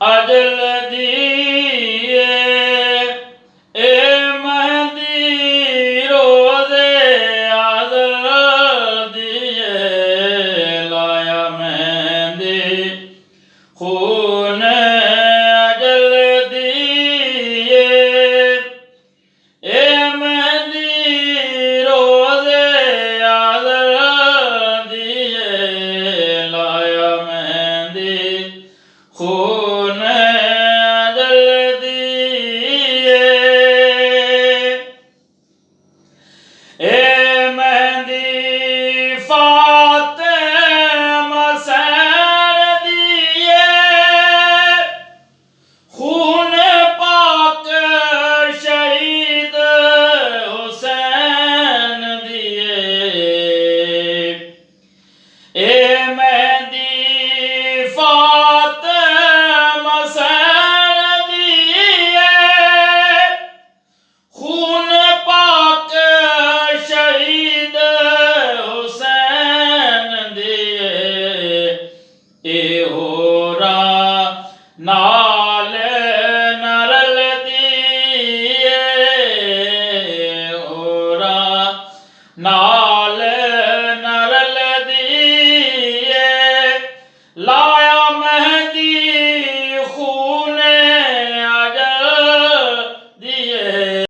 ਅਜਲ ਦੀਏ ਏ ਮਹਿੰਦੀ ਰੋਜ਼ੇ ਅਜ਼ਲ ਦੀਏ ਲਾਇਆ ਮਹਿੰਦੀ ਖੂਨ ਅਜਲ ਦੀਏ ਏ ਮਹਿੰਦੀ ਰੋਜ਼ੇ ਅਜ਼ਲ ਦੀਏ ਲਾਇਆ ਮਹਿੰਦੀ ਖੂਨ ਅਜ਼ਲ ਦੀਏ ਏ ਮਹਿੰਦੀ ਫਾਤਿਮਾ ਸੈਨ ਦੀਏ ਖੂਨ ਪਾਕ ਸ਼ਹੀਦ ਹੁਸੈਨ ਦੀਏ ਏ ਮਹਿੰਦੀ ਫਾਤਿਮਾ ਸੈਨ ਦੀਏ ਖੂਨ ਪਾਕ ਸ਼ਹੀਦ ਹੁਸੈਨ ਦੀਏ ਏ ਹੋਰਾਂ ਨਾਲ ਨਾ ਰਲਦੀ ਏ ਹੋਰਾਂ ਨਾਲ